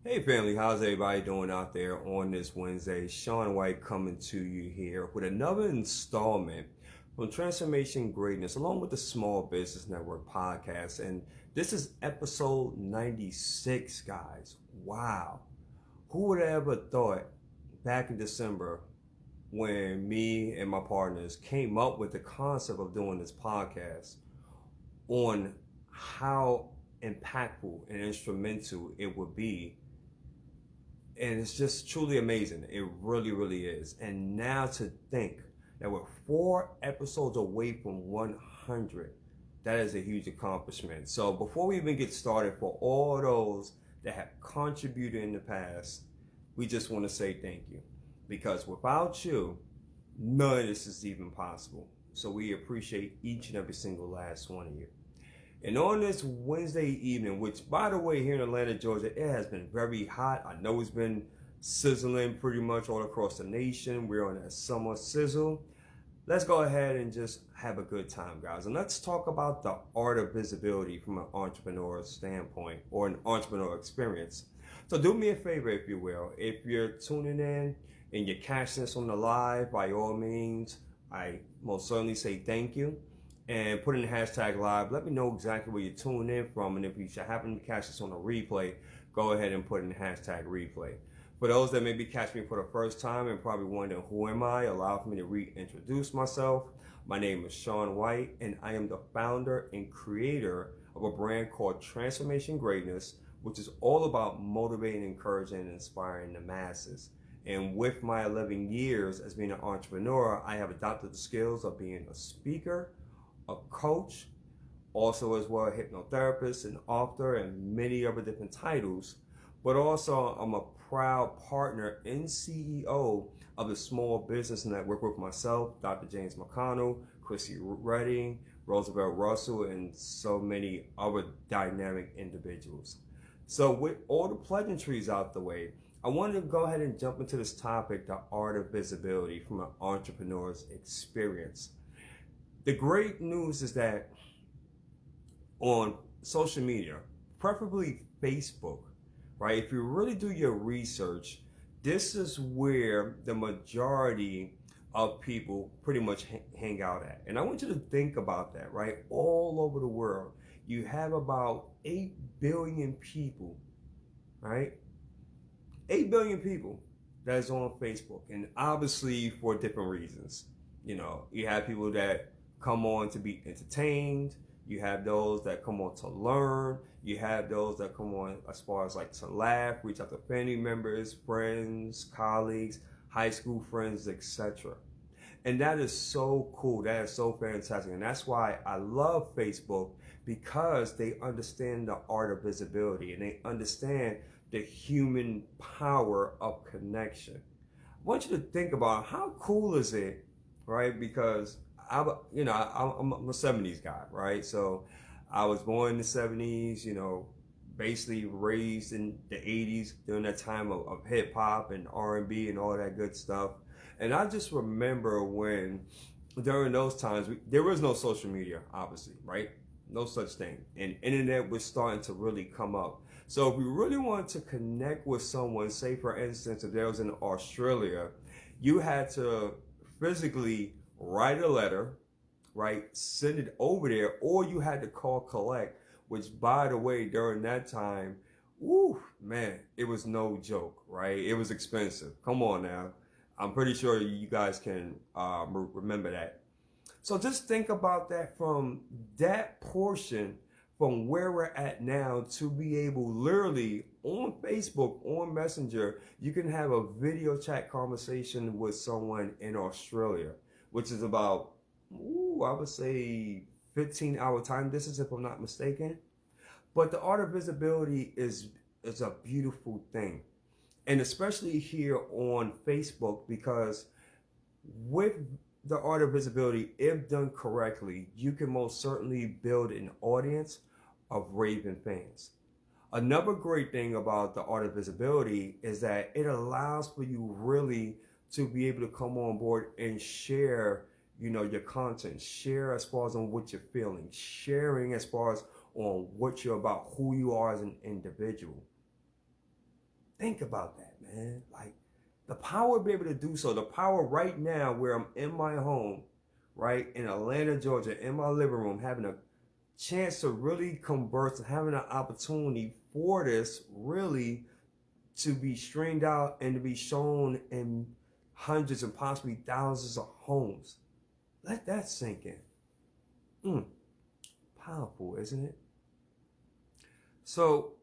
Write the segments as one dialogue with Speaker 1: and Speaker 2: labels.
Speaker 1: Hey family, how's everybody doing out there on this Wednesday? Shawn White coming to you here with another installment from Transformation Greatness along with the Small Business Network podcast. And this is episode 96, guys. Wow. Who would have ever thought back in December when me and my partners came up with the concept of doing this podcast on how impactful and instrumental it would be, and it's just truly amazing. It really, really is. And now to think that we're 4 episodes away from 100, that is a huge accomplishment. So before we even get started, for all those that have contributed in the past, we just want to say thank you. Because without you, none of this is even possible. So we appreciate each and every single last one of you. And on this Wednesday evening, which by the way, here in Atlanta, Georgia, it has been very hot. I know it's been sizzling pretty much all across the nation. We're on that summer sizzle. Let's go ahead and just have a good time, guys. And let's talk about the art of visibility from an entrepreneur standpoint or an entrepreneur experience. So do me a favor, if you will. If you're tuning in and you're catching this on the live, by all means, I most certainly say thank you. And put in the hashtag live. Let me know exactly where you're tuning in from. And if you should happen to catch this on a replay, go ahead and put in the hashtag replay. For those that maybe catch me for the first time and probably wondering who am I, allow for me to reintroduce myself. My name is Shawn White, and I am the founder and creator of a brand called Transformation Greatness, which is all about motivating, encouraging, and inspiring the masses. And with my 11 years as being an entrepreneur, I have adopted the skills of being a speaker, a coach, also as well a hypnotherapist, an author, and many other different titles. But also I'm a proud partner and CEO of the Small Business Network with myself, Dr. James McConnell, Chrissy Redding, Roosevelt Russell, and so many other dynamic individuals. So with all the pleasantries out the way, I wanted to go ahead and jump into this topic, the art of visibility from an entrepreneur's experience. The great news is that on social media, preferably Facebook, right? If you really do your research, this is where the majority of people pretty much hang out at. And I want you to think about that, right? All over the world, you have about 8 billion people, right? 8 billion people that is on Facebook. And obviously for different reasons. You know, you have people that come on to be entertained. You have those that come on to learn. You have those that come on as far as like to laugh, reach out to family members, friends, colleagues, high school friends, etc. And that is so cool. That is so fantastic. And that's why I love Facebook, because they understand the art of visibility and they understand the human power of connection. I want you to think about how cool is it, right? Because I'm a 70s guy, right? So I was born in the 70s, basically raised in the 80s during that time of hip hop and R&B and all that good stuff. And I just remember when during those times, there was no social media, obviously, right? No such thing. And internet was starting to really come up. So if we really wanted to connect with someone, say for instance, if there was in Australia, you had to physically write a letter, right? Send it over there, or you had to call collect, which by the way, during that time, woo, man, it was no joke, right? It was expensive. Come on now. I'm pretty sure you guys can remember that. So just think about that from that portion from where we're at now to be able literally on Facebook, on Messenger, you can have a video chat conversation with someone in Australia, which is about, I would say 15-hour time distance if I'm not mistaken. But the art of visibility is a beautiful thing. And especially here on Facebook, because with the art of visibility, if done correctly, you can most certainly build an audience of raving fans. Another great thing about the art of visibility is that it allows for you really to be able to come on board and share, your content, share as far as on what you're feeling, sharing as far as on what you're about, who you are as an individual. Think about that, man. Like the power to be able to do so, the power right now where I'm in my home, right, in Atlanta, Georgia, in my living room, having a chance to really converse and having an opportunity for this really to be streamed out and to be shown in hundreds and possibly thousands of homes. Let that sink in. Powerful, isn't it? So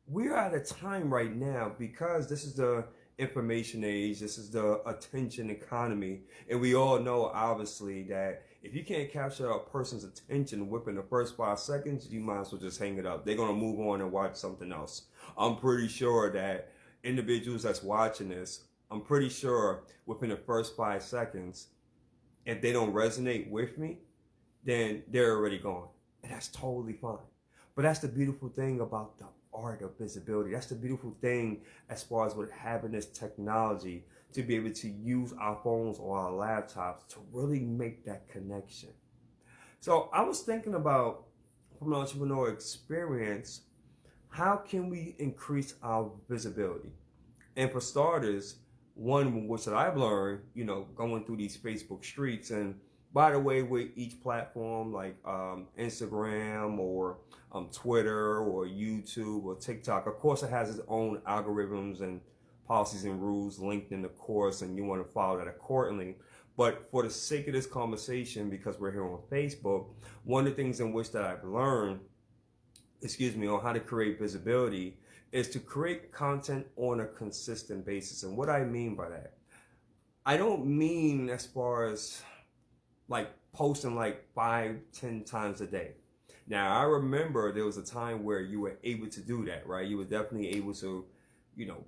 Speaker 1: we're at a time right now, because this is the information age, this is the attention economy, and we all know obviously that if you can't capture a person's attention within the first 5 seconds, you might as well just hang it up. They're going to move on and watch something else. I'm pretty sure that individuals that's watching this, I'm pretty sure within the first 5 seconds, if they don't resonate with me, then they're already gone. And that's totally fine. But that's the beautiful thing about the art of visibility. That's the beautiful thing as far as with having this technology to be able to use our phones or our laptops to really make that connection. So I was thinking about, from an entrepreneurial experience, how can we increase our visibility? And for starters, one which that I've learned, going through these Facebook streets, and by the way, with each platform like Instagram or Twitter or YouTube or TikTok, of course it has its own algorithms and policies and rules, LinkedIn of course, and you want to follow that accordingly. But for the sake of this conversation, because we're here on Facebook, one of the things in which that I've learned, on how to create visibility is to create content on a consistent basis. And what I mean by that, I don't mean as far as like posting like 5-10 times a day. Now, I remember there was a time where you were able to do that, right? You were definitely able to,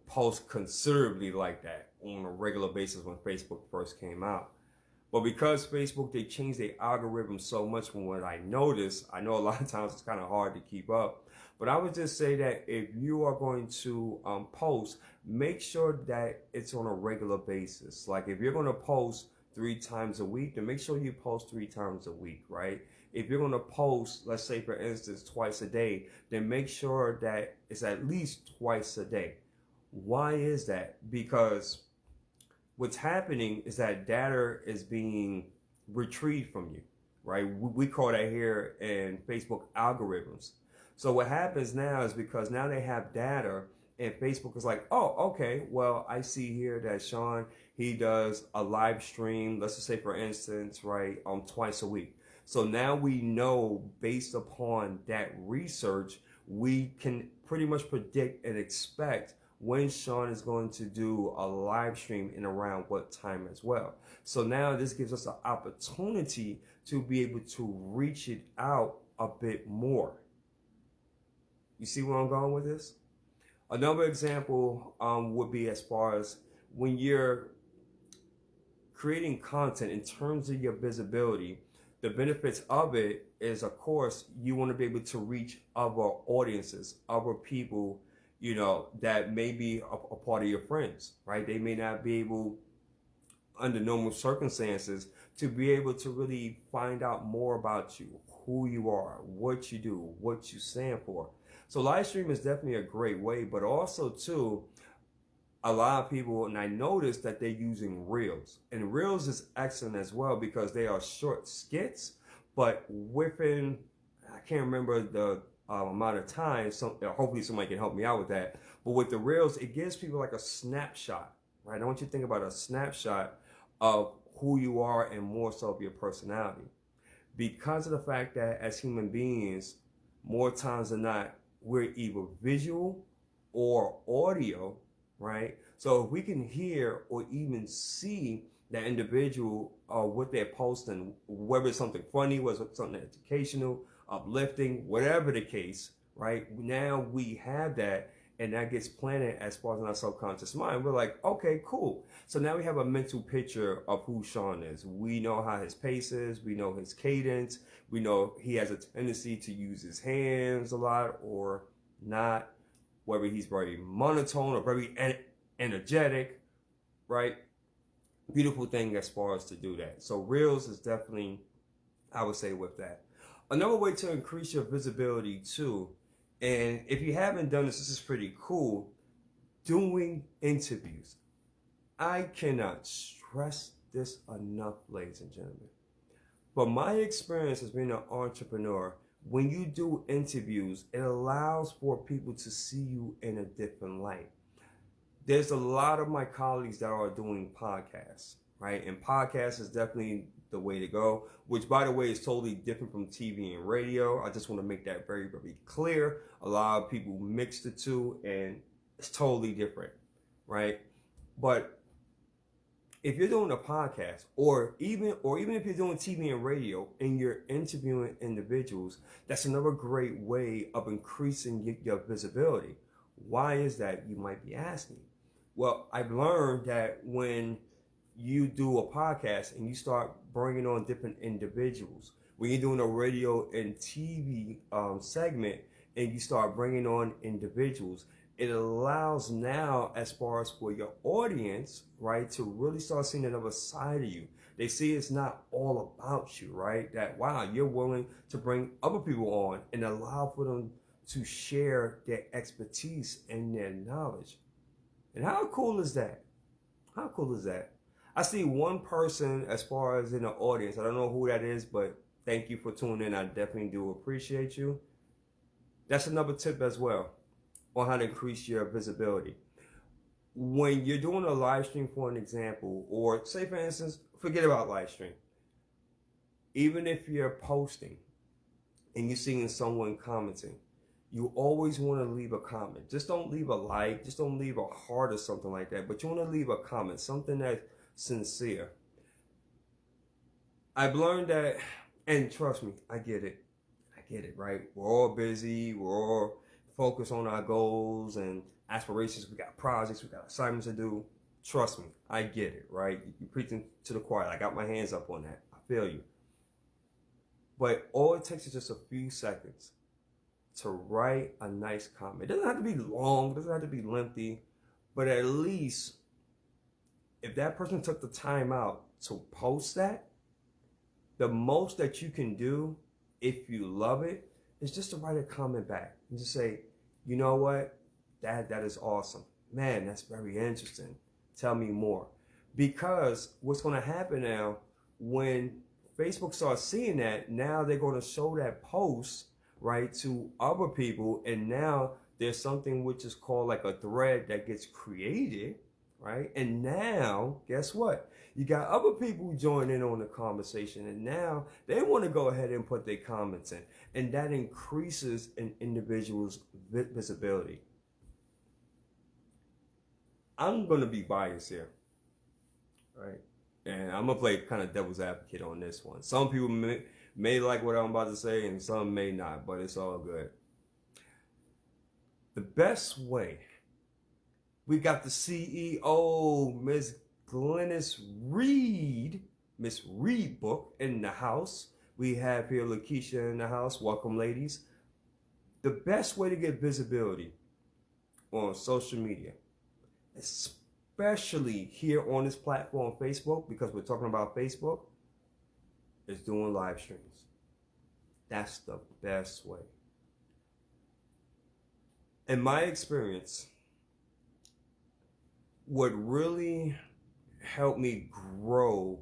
Speaker 1: post considerably like that on a regular basis when Facebook first came out. But because Facebook, they changed their algorithm so much from what I noticed, I know a lot of times it's kind of hard to keep up. But I would just say that if you are going to post, make sure that it's on a regular basis. Like if you're going to post 3 times a week, then make sure you post 3 times a week, right? If you're going to post, let's say for instance, twice a day, then make sure that it's at least twice a day. Why is that? Because what's happening is that data is being retrieved from you, right? We call that here in Facebook algorithms. So what happens now is because now they have data, and Facebook is like, oh, okay, well, I see here that Shawn, he does a live stream, let's just say for instance, right, twice a week. So now we know, based upon that research, we can pretty much predict and expect when Shawn is going to do a live stream and around what time as well. So now this gives us an opportunity to be able to reach it out a bit more. You see where I'm going with this? Another example would be as far as when you're creating content in terms of your visibility, the benefits of it is, of course, you want to be able to reach other audiences, other people, that may be a part of your friends, right? They may not be able, under normal circumstances, to be able to really find out more about you, who you are, what you do, what you stand for. So live stream is definitely a great way, but also too, a lot of people, and I noticed that they're using Reels. And Reels is excellent as well because they are short skits, but within, I can't remember the amount of time, hopefully somebody can help me out with that. But with the Reels, it gives people like a snapshot, right? I want you to think about a snapshot of who you are and more so of your personality. Because of the fact that as human beings, more times than not, we're either visual or audio, right? So if we can hear or even see that individual what they're posting, whether it's something funny, whether it's something educational, uplifting, whatever the case, right? Now we have that, and that gets planted as far as in our subconscious mind. We're like, okay, cool. So now we have a mental picture of who Shawn is. We know how his pace is. We know his cadence. We know he has a tendency to use his hands a lot or not, whether he's very monotone or very energetic, right? Beautiful thing as far as to do that. So Reels is definitely, I would say, with that. Another way to increase your visibility too, and if you haven't done this, this is pretty cool. doing interviews. I cannot stress this enough, ladies and gentlemen. But my experience as being an entrepreneur, when you do interviews, it allows for people to see you in a different light. There's a lot of my colleagues that are doing podcasts, right? And podcasts is definitely the way to go, which, by the way, is totally different from TV and radio. I just want to make that very, very clear. A lot of people mix the two, and it's totally different, right? But if you're doing a podcast, or even if you're doing TV and radio and you're interviewing individuals, that's another great way of increasing your visibility. Why is that, you might be asking? Well, I've learned that when you do a podcast and you start bringing on different individuals, when you're doing a radio and TV segment and you start bringing on individuals, it allows now, as far as for your audience, right, to really start seeing another side of you. They see it's not all about you, right? That, wow, you're willing to bring other people on and allow for them to share their expertise and their knowledge. And how cool is that? How cool is that? I see one person as far as in the audience. I don't know who that is, but thank you for tuning in. I definitely do appreciate you. That's another tip as well on how to increase your visibility. When you're doing a live stream, for an example, or say, for instance, forget about live stream. Even if you're posting and you're seeing someone commenting, you always want to leave a comment. Just don't leave a like, just don't leave a heart or something like that, but you want to leave a comment, something that's sincere. I've learned that, and trust me, I get it, right? We're all busy, we're all focused on our goals and aspirations, we got projects, we got assignments to do. Trust me, I get it, right? You're preaching to the choir. I got my hands up on that. I feel you. But all it takes is just a few seconds to write a nice comment. It doesn't have to be long, it doesn't have to be lengthy, but at least if that person took the time out to post that, the most that you can do, if you love it, is just to write a comment back and just say, you know what, that is awesome. Man, that's very interesting. Tell me more. Because what's going to happen now, when Facebook starts seeing that, now they're going to show that post, right, to other people, and now there's something which is called like a thread that gets created, right? And now, guess what? You got other people joining in on the conversation, and now they want to go ahead and put their comments in, and that increases an individual's visibility. I'm going to be biased here, right? And I'm going to play kind of devil's advocate on this one. Some people may like what I'm about to say, and some may not, but it's all good. The best way, we got the CEO, Miss Glennis Reed, Miss Reed book in the house. We have here Lakeisha in the house. Welcome, ladies. The best way to get visibility on social media, especially here on this platform, Facebook, because we're talking about Facebook, is doing live streams. That's the best way. In my experience, what really helped me grow,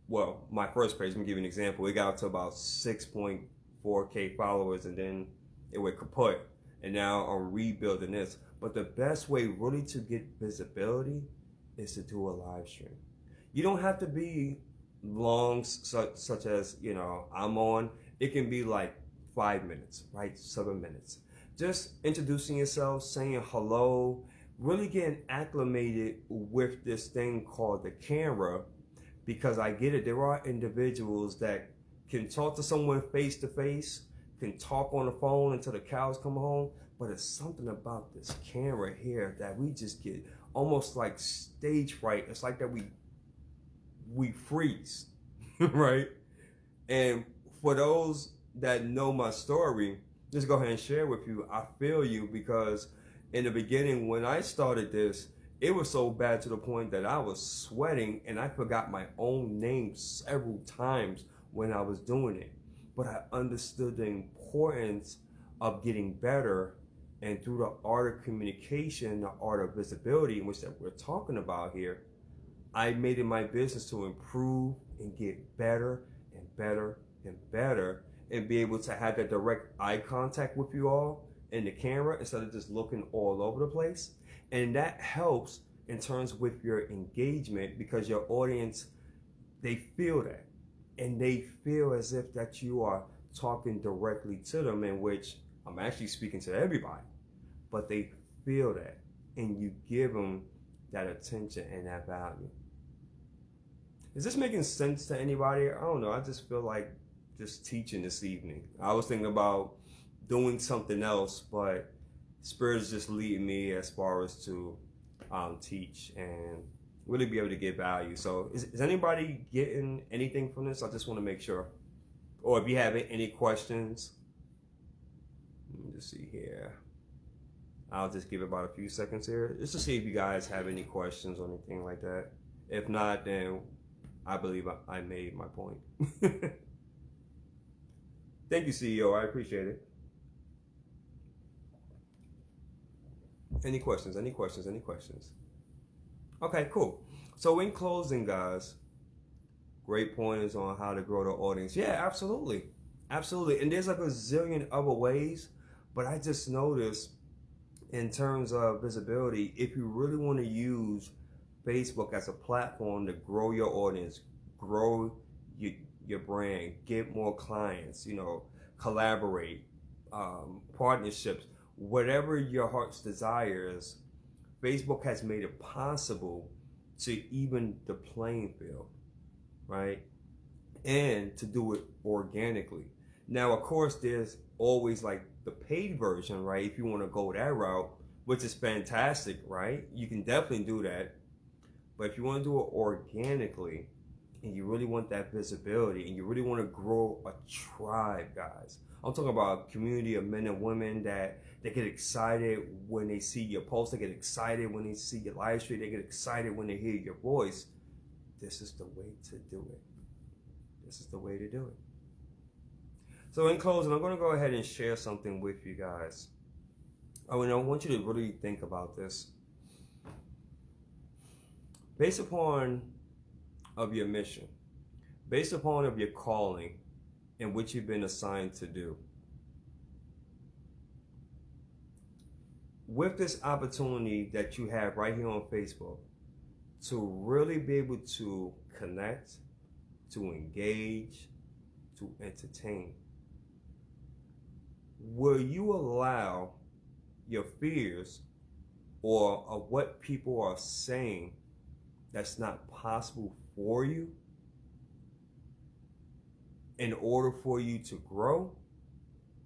Speaker 1: well, my first page, let me give you an example. It got up to about 6.4K followers, and then it went kaput. And now I'm rebuilding this. But the best way really to get visibility is to do a live stream. You don't have to be long, such as, you know, I'm on. It can be like 5 minutes, right? 7 minutes. Just introducing yourself, saying hello, really getting acclimated with this thing called the camera, because I get it. There are individuals that can talk to someone face to face, can talk on the phone until the cows come home, but it's something about this camera here that we just get almost like stage fright. It's like that we freeze, right? And for those that know my story, just go ahead and share with you. I feel you, because in the beginning when I started this, it was so bad to the point that I was sweating and I forgot my own name several times when I was doing it. But I understood the importance of getting better And through the art of communication, the art of visibility, in which that we're talking about here, I made it my business to improve and get better and better and better, and be able to have that direct eye contact with you all in the camera instead of just looking all over the place. And that helps in terms with your engagement, because your audience, they feel that, and they feel as if that you are talking directly to them, in which I'm actually speaking to everybody, but they feel that, and you give them that attention and that value. Is this making sense to anybody? I don't know. I just feel like just teaching this evening. I was thinking about doing something else, but Spirit's just leading me as far as to teach and really be able to get value. So is anybody getting anything from this? I just want to make sure. Or if you have any questions, let me just see here. I'll just give it about a few seconds here just to see if you guys have any questions or anything like that. If not, then I believe I made my point. Thank you, CEO. I appreciate it. Any questions? Any questions? Any questions? Okay, cool. So in closing, guys, great pointers on how to grow the audience. Yeah, absolutely. Absolutely. And there's like a zillion other ways, but I just noticed in terms of visibility, if you really want to use Facebook as a platform to grow your audience, grow your brand, get more clients, collaborate, partnerships, whatever your heart's desires, Facebook has made it possible to even the playing field, right? And to do it organically. Now, of course, there's always like the paid version, right? If you want to go that route, which is fantastic, right? You can definitely do that. But if you want to do it organically, and you really want that visibility, and you really want to grow a tribe, guys. I'm talking about a community of men and women that they get excited when they see your post. They get excited when they see your live stream. They get excited when they hear your voice. This is the way to do it. This is the way to do it. So in closing, I'm going to go ahead and share something with you guys. I want you to really think about this. Based upon of your mission, based upon of your calling and what you've been assigned to do, with this opportunity that you have right here on Facebook to really be able to connect, to engage, to entertain, will you allow your fears or of what people are saying that's not possible for you in order for you to grow?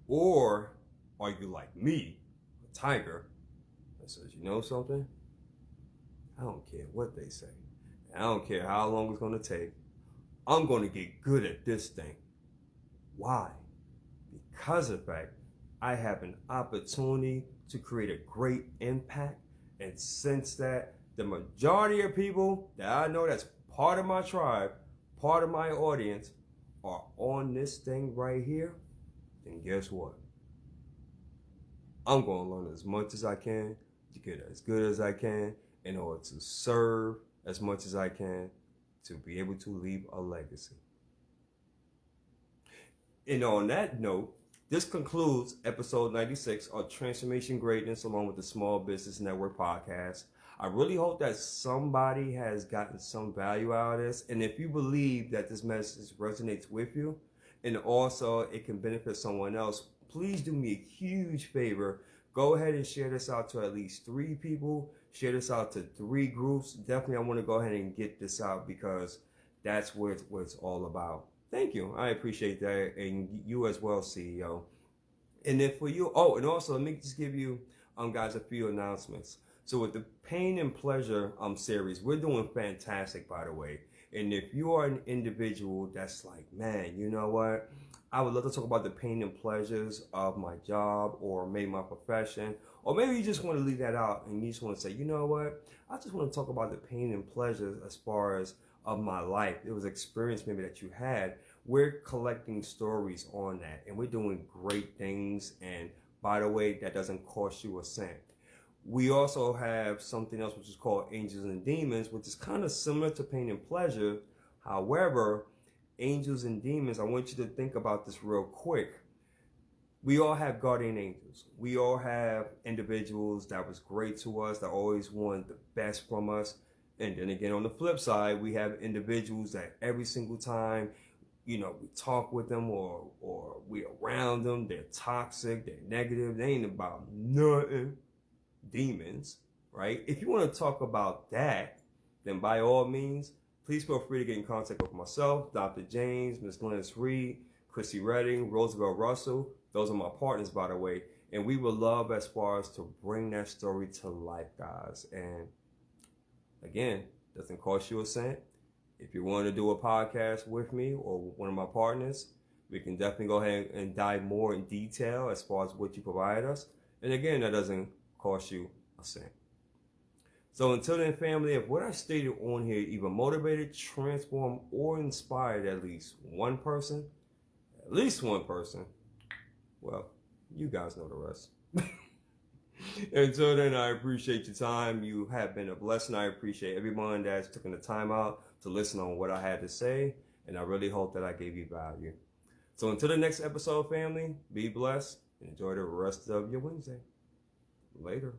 Speaker 1: Or are you like me, a tiger, that says, you know something? I don't care what they say. I don't care how long it's going to take. I'm going to get good at this thing. Why? Because of the fact I have an opportunity to create a great impact. And since that the majority of people that I know that's part of my tribe, part of my audience, are on this thing right here, then guess what? I'm going to learn as much as I can to get as good as I can in order to serve as much as I can to be able to leave a legacy. And on that note, this concludes episode 96 of Transformation Greatness along with the Small Business Network podcast. I really hope that somebody has gotten some value out of this. And if you believe that this message resonates with you and also it can benefit someone else, please do me a huge favor. Go ahead and share this out to at least 3 people. Share this out to 3 groups. Definitely, I want to go ahead and get this out because that's what it's all about. Thank you. I appreciate that. And you as well, CEO. And then for you, and also let me just give you, guys, a few announcements. So with the Pain and Pleasure series, we're doing fantastic, by the way. And if you are an individual that's like, man, you know what? I would love to talk about the pain and pleasures of my job or maybe my profession. Or maybe you just want to leave that out and you just want to say, you know what? I just want to talk about the pain and pleasures as far as of my life. It was experience maybe that you had. We're collecting stories on that and we're doing great things and By the way, that doesn't cost you a cent. We also have something else which is called Angels and Demons, which is kind of similar to Pain and Pleasure. However, Angels and Demons, I want you to think about this real quick. We all have guardian angels. We all have individuals that was great to us, that always wanted the best from us. And then again, on the flip side, we have individuals that every single time, we talk with them or we around them, they're toxic, they're negative, they ain't about nothing. Demons, right? If you want to talk about that, then by all means, please feel free to get in contact with myself, Dr. James, Ms. Glennis Reed, Chrissy Redding, Roosevelt Russell. Those are my partners, by the way. And we would love as far as to bring that story to life, guys. And again, doesn't cost you a cent. If you want to do a podcast with me or one of my partners, we can definitely go ahead and dive more in detail as far as what you provide us. And again, that doesn't cost you a cent. So until then, family, if what I stated on here either motivated, transformed, or inspired at least one person, well, you guys know the rest. Until then, I appreciate your time. You have been a blessing. I appreciate everyone that's taken the time out to listen on what I had to say, and I really hope that I gave you value. So until the next episode, family, be blessed and enjoy the rest of your Wednesday. Later.